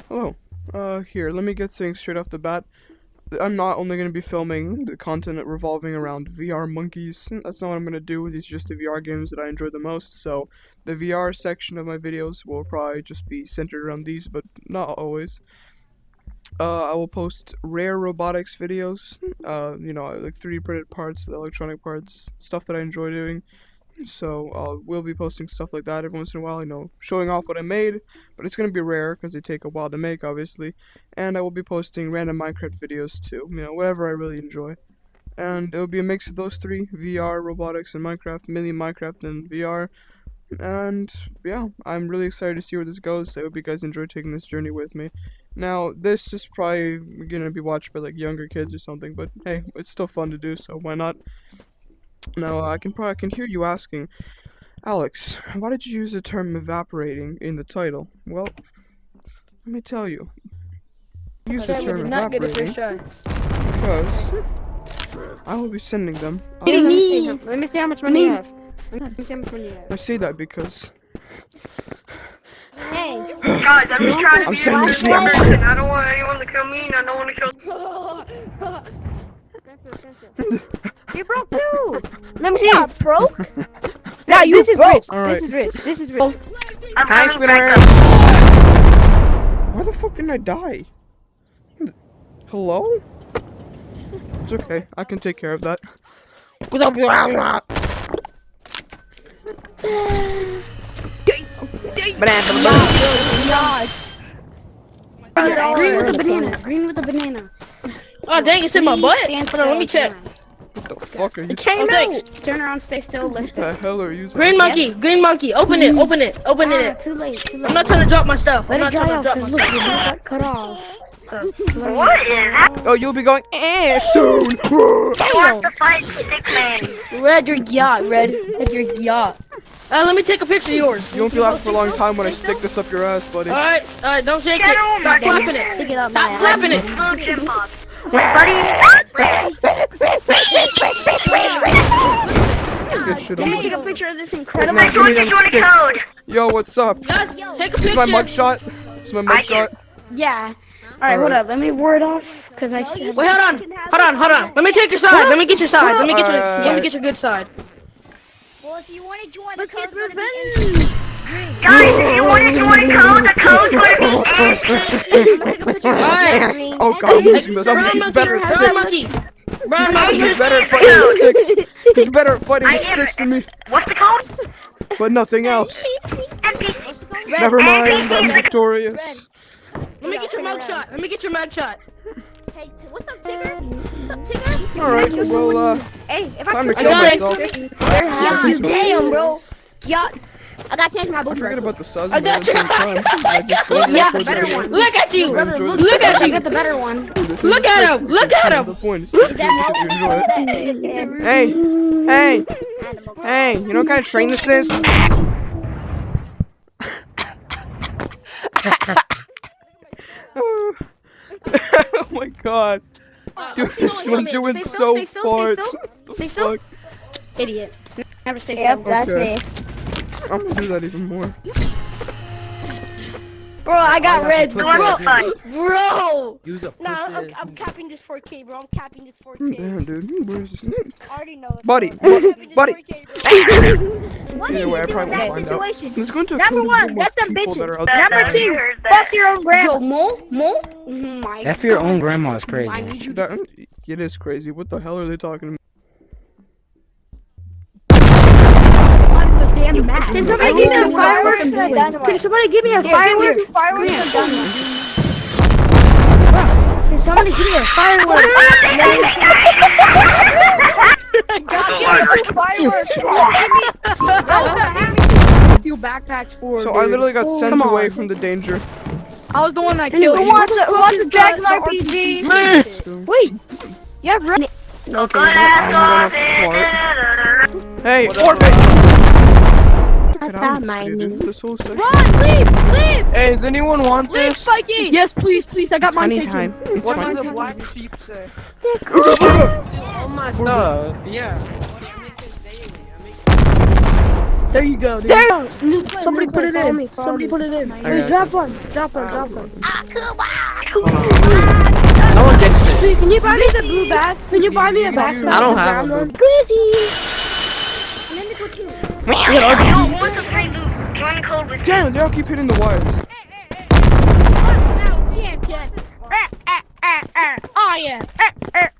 Hello. Here, let me get things straight off the bat. I'm not only going to be filming the content revolving around VR monkeys. That's not what I'm going to do. These are just the VR games that I enjoy the most. So, the VR section of my videos will probably just be centered around these, but not always. I will post rare robotics videos. Like 3D printed parts, electronic parts, stuff that I enjoy doing. So, we'll be posting stuff like that every once in a while, showing off what I made, but it's gonna be rare, because they take a while to make, obviously, and I will be posting random Minecraft videos, too, whatever I really enjoy, and it will be a mix of those three, VR, robotics, and Minecraft, mainly Minecraft and VR, and, yeah, I'm really excited to see where this goes. I hope you guys enjoy taking this journey with me. Now, this is probably gonna be watched by, younger kids or something, but, hey, it's still fun to do, so why not? Now, I can hear you asking, Alex, why did you use the term evaporating in the title? Well, let me tell you. I use the term evaporating because I will be sending them. Let me see how much money you have. I say that because. Hey. Guys, I'm just trying to be a good sending person. I don't want anyone to kill me, and I don't want to kill. You broke too! Let me see. You're broke? No, this is rich. Right. This is rich. Hi, Squidward! Why the fuck didn't I die? Hello? It's okay. I can take care of that. What's up? Green with the banana. Oh dang, it's in my butt. Hold on, let me check. What the fuck are you? Turn around, stay still, lift What it. the hell are you? Green monkey, open it. Too late. I'm not trying to drop my stuff. Let it dry off, cause look, your boot got cut off. What is that? Oh, you'll be going soon. Who wants to fight Stickman? Red, your yacht, Red. Red, your yacht. Let me take a picture of yours. You won't be laughing for a long time when I stick this up your ass, buddy. Alright, don't shake it. Stop clapping it. Stick it up, Stop clapping it. Little gym pop. Buddy. Good shit. Let me I'm take a picture of this incredible. Now, give me them Join sticks. code. Yo, what's up? Guys, take a This is my picture. mugshot. This is my mugshot. Yeah. Alright, hold up. Let me ward off, cause I see. Wait, hold on. Let me take your side. Let me get your side. Let me get your good side. Well, if you want to join the code's gonna be Guys, if you want to join the code's gonna be Alright. Oh god, I'm losing this. He's better at Brown sticks. monkey. Brown monkey. He's better at fighting with sticks. He's better at fighting with sticks than me. What's the code? But nothing else. NPC. Never mind, I'm victorious. Let me get your mugshot. Hey, what's up, Tigger? Alright, well, Hey, if time to I kill got it. myself. Yeah, damn, bro. Yeah, I gotta change my I boot. forget about the size I of it at got the you. same time. I just go Yeah, the towards better it. one. Look at you. I enjoy Look at I you. got the better one. Look at him. Look at him. The point is to enjoy it. Hey, you know what kind of train this is? Oh my god. Dude, I'm doing Stay so still, stay still, farts. stay still. Stay still. Idiot. Never stay still. Yep, that's Okay. me. I'm gonna do that even more. Bro, I got red. The one's fun. Bro. No, I'm capping this 4K, bro. I'm capping this 4K. Damn, dude. Where's this? I already know it. Buddy, I'm capping this buddy. 4K, bro. Either way, I probably won't find out. situation? Let's go into a Number code one, with that's most them people that bitches. are outside. Number two, fuck your own grandma. Yo, Mo? My F your own grandma is crazy. I need you to. That, it is crazy. What the hell are they talking about? Damn mad. Can somebody give me a fireworks? Can somebody give me a fireworks? Can somebody give me a fireworks? Two backpacks for. So I literally got sent Come on. away from the danger. I was the one that killed you. Who wants a Dragon RPG? Wait. You have red. Okay, I'm gonna fart. Hey, orbit! Get out of this, dude. This whole section. Run, leave. Hey, does anyone want Leave, this? Spiky. Yes, please. I got mine Funny taken. time. It's What funny does a time. black sheep say? Orbit! All my stuff. Yeah. What do you make this daily? I make. There you go, dude. There. Somebody put it in. Somebody put it in. Hey, drop one. Drop one. No one gets this. Wait, can you buy me the blue bag? Can you buy me a backpack? I don't have a blue. Crazy. Yo, what's a free loot? Join the code with Damn it, they all keep hitting the wires. Oh yeah.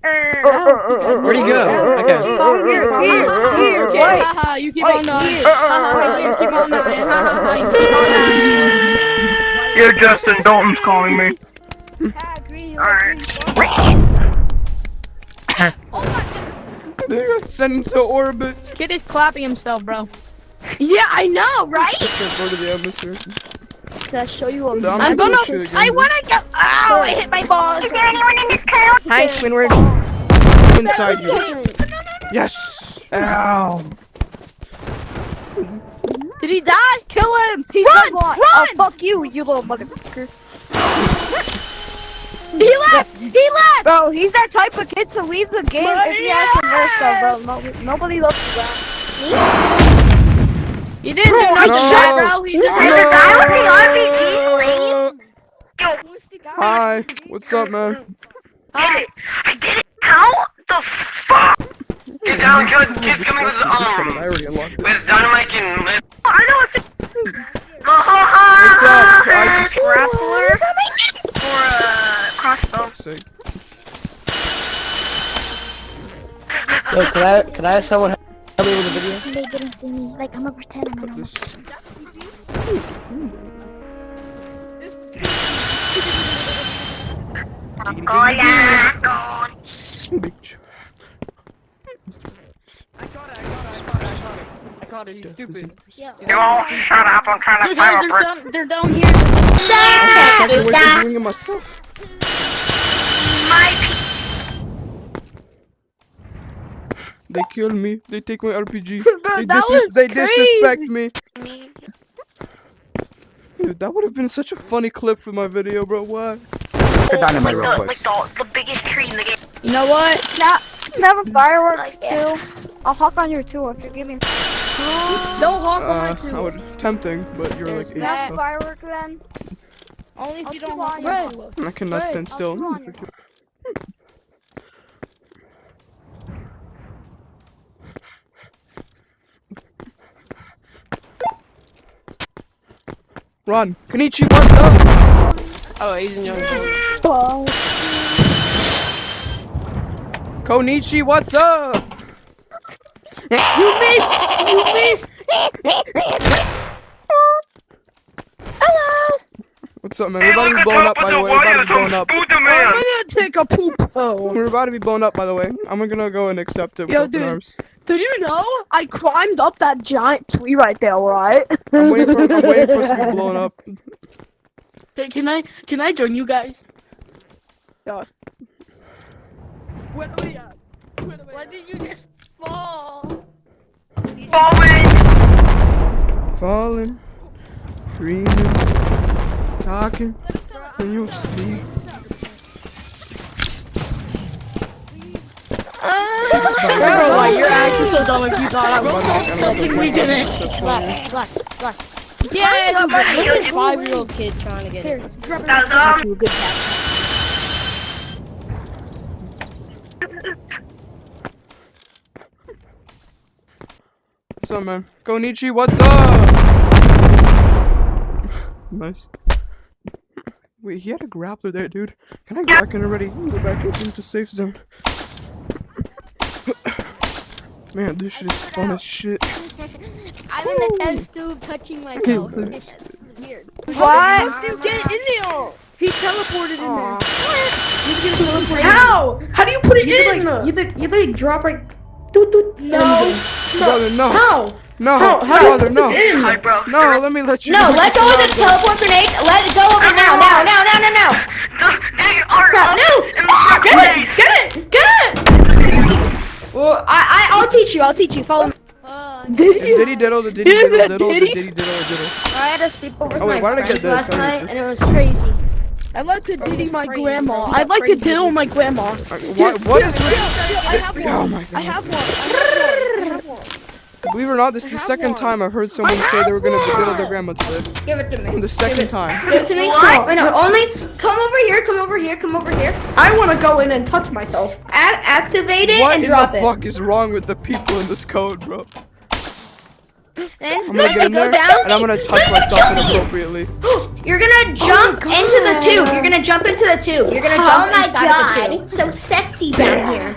Where'd he go? Okay. Here. Wait. Haha, you keep on dying. You keep on dying. You keep on dying. Yeah, Justin Dalton's calling me. They got sent into orbit. Kid is clapping himself, bro. Yeah, I know, right? Can't go to the atmosphere. Can I show you a I'm gonna. I wanna go. Oh, I hit my balls. Is there anyone in this code? Hi, Squidward. Inside you. Yes. Ow. Did he die? Kill him. He's run. Oh, fuck you, you little motherfucker. He left. Bro, he's that type of kid to leave the game if he has some more stuff, bro. Nobody loves you, bro. He didn't do nothing, No. bro. He just No. hit the guy with the Hi. What's up, man? I did it. How the fuck? Get down, kid's coming with I already unlocked it. with dynamite and I know it's What's up? I just grappler or crossbow. sick. Yo, could I have someone help me with the video? They didn't see me. Like, I'm gonna pretend I'm Cut an this. Bitch. I caught it, he's stupid. Yo, shut up, I'm trying to You guys, they're down here. Fucking what I'm doing it myself. They kill me. They take my RPG. They disrespect me. Dude, that would have been such a funny clip for my video, bro. What? Get dynamite real quick. the biggest tree in the game. You know what? Can I have a fireworks too? I'll hawk on your tool if you give me. Don't hawk on my I two. would tempting, but you're like Can I have a 8. firework then? Only if you I'll don't keep hawk on my your- two. I cannot stand I'll still. keep on your- Run, Kenichi, what's up? Oh, Asian young boy. Konichi, what's up? You missed! What's up, man? We're about to be blown up, by the way. We're about to be blown up. I'm gonna take a poop. We're about to be blown up, by the way. I'm gonna go and accept it with Yo, open dude. arms. Did you know I climbed up that giant tree right there, right? I'm waiting for us to be blown up. Hey, can I join you guys? Yeah. Where are we at? Why did you just fall? Falling, dreaming, talking in your sleep. Bro, like, you're actually so dumb if you thought I was something we didn't. Black. Yeah, Look at this 5-year-old kid trying to get it. That's To a good pack. What's up, man? Konichi, what's up? Nice. Wait, he had a grappler there, dude. I can already go back into safe zone. Man, this shit is fun as shit. I'm in the test tube touching myself. This is weird. What? Dude, get in there! He teleported in there. How? How do you put it in? You like drop like doot doot. No. Brother, no. How? No, brother, no. Hi, bro. No, let me let you. No, let go of the teleport grenade. Let it go of it now. No. They are Crap, no! Get it! Well, I'll teach you. Follow me. Diddy diddle, the diddy diddle diddle, the diddy diddle diddle. I had to sleep over with Oh, wait, my why did I get friends this? last I need night, this. and it was crazy. I like to diddy my grandma. I like to diddle my grandma. What is I have one. Oh my I god. have one. Believe it or not, this is the second time I've heard someone say they were gonna visit their grandma today. Give it to me. The second time. Give it to me. What? Wait, no, only come over here. Come over here. Come over here. I want to go in and touch myself. Activate it What and in drop the it. fuck is wrong with the people in this code, bro? Then I'm gonna get in there down. and I'm gonna touch myself inappropriately. You're gonna jump into the tube. You're gonna jump into the tube. You're gonna jump inside of the tube. It's so sexy down here.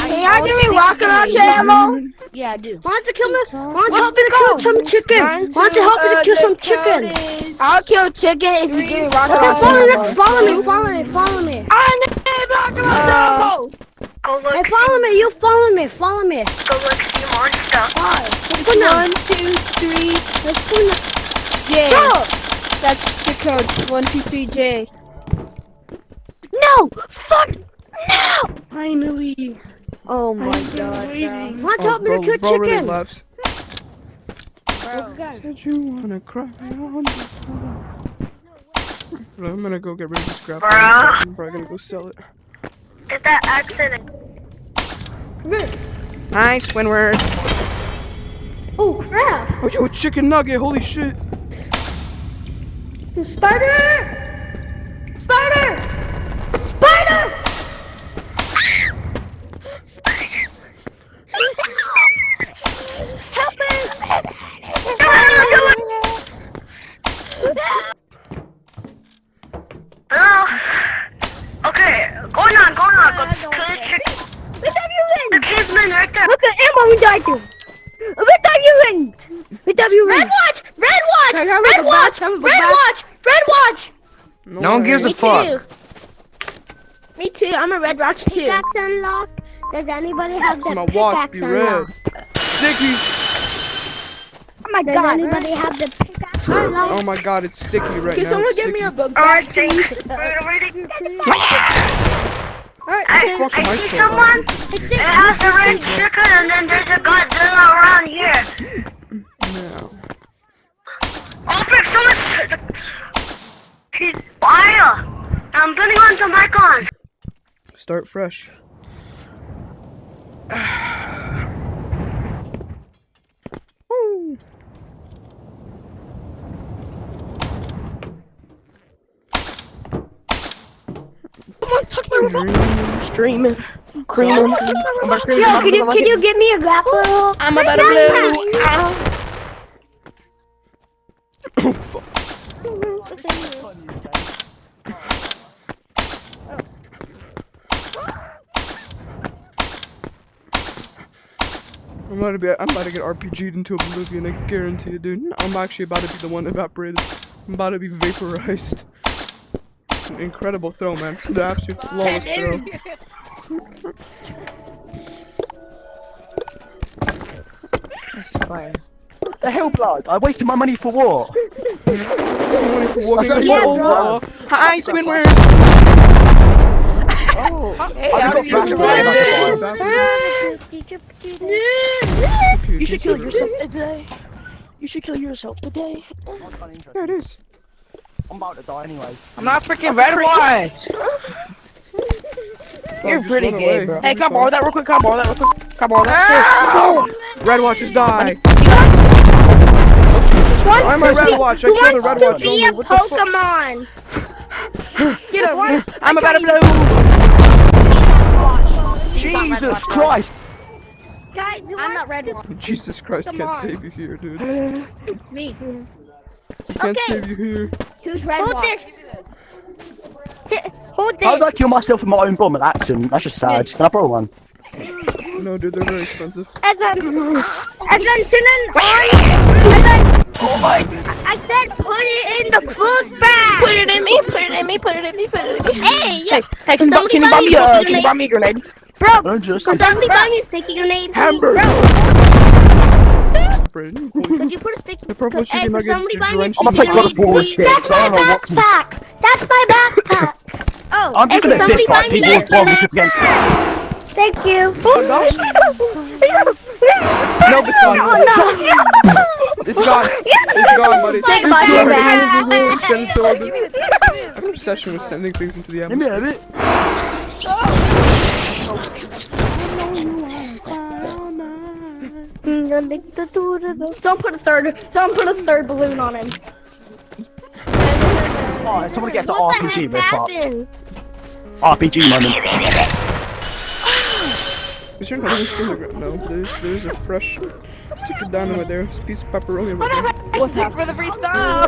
Hey, I give me rocket launcher ammo. yeah, I do. Want to kill me? Want to help me to kill some chicken? Want to help me to kill some chicken? I'll kill chicken if you give me rocket launcher ammo. Follow me. I need rocket launcher ammo. Go look. Hey, follow me. You follow me. Go look. See more stuff. 1, 2, 3. Let's go now. J. That's the code. 1, 2, 3, J. No! Fuck! No! Finally. Oh my god. Want to help me to kill bro really chicken? left. Said you wanna cry on the floor. I'm gonna go get rid of this crap. I'm probably gonna go sell it. Get that accident. Hi, Squidward. Oh crap! Oh, yo, chicken nugget. Holy shit. Spider! Spider! Spider! Help me! Hello? Okay, go on. Go kill the chicken. Where have you The been? caveman right there. Look at ammo we died to. Where have you been? Where have you been? Red watch! Red watch! Red watch! Red watch! Red watch! No one gives a fuck. Me too. I'm a red watch too. Pickaxe unlocked. Does anybody have the My watch be pickaxe red. unlocked? Sticky. Oh my Does god. anybody have the pickaxe unlocked? Oh my god, it's sticky right Can now. someone It's give me sticky. a book? Alright, thanks. Waiting. Alright. Fuck am I I see still someone. on? It has a red chicken and then there's a Godzilla around here. No. Oh, frick, someone. He's fire. I'm putting on some mic on. Start fresh. Woo. Streaming. Creaming. Yo, can you give me a grapple? I'm about to blow. Oh fuck. I'm about to get RPG'd into oblivion, I guarantee it, dude. I'm actually about to be the one evaporated. I'm about to be vaporized. An incredible throw, man. The absolute flawless throw. The hell, blood? I wasted my money for what? Money for walking on Yeah, water. Hi, Squidward! Oh, Hey, I got You You should kill yourself today. You should kill yourself today. There it is. I'm about to die anyways. I'm not freaking red watch. You're just pretty run gay, away. bro. Hey, can I borrow that real quick? Can I borrow that real quick? Can I borrow that? Red Watchers die! I'm a Red Watch, I killed a Red Watch only. What the fuck? Pokemon. Get a I'm about to blow! Jesus Christ! Guys, I'm not red. Jesus Christ, Come can't on. save you here, dude. Me. I can't save you here. Who's red? Hold this. Hold How this. did I kill myself with my own bomb at accident? That's just sad. Can I borrow one? No, dude, they're very expensive. And then turn it on. And then. Oh my! I said put it in the food bag. Put it in me. Put it in me. Put it in me. Put it in me. Hey, yeah. Hey, can you buy me a grenade? Bro, Don't just. could somebody buy me a sticky grenade? Hamburger! Bro, Brandon, could you put a sticky? the purple Hey, chicken could nugget somebody buy me a drenched I'm in gonna play God of grenade. War instead. That's so I my don't know what to- backpack. That's my backpack. Oh, I'm just hey, gonna could diss somebody buy like me people with a bombs against. Thank you. Nope, it's gone. It's gone. It's gone, buddy. Say goodbye to your dad. Just send it to orbit. I have an obsession with sending things into the Let me atmosphere. have it. Don't put a third balloon on him. Oh, someone gets an What the RPG heck this part. happened? RPG moment. Is your nugget still in the ground? No, there's a fresh stick of dynamite there. There's a piece of pepperoni over there. What's up for the free stuff?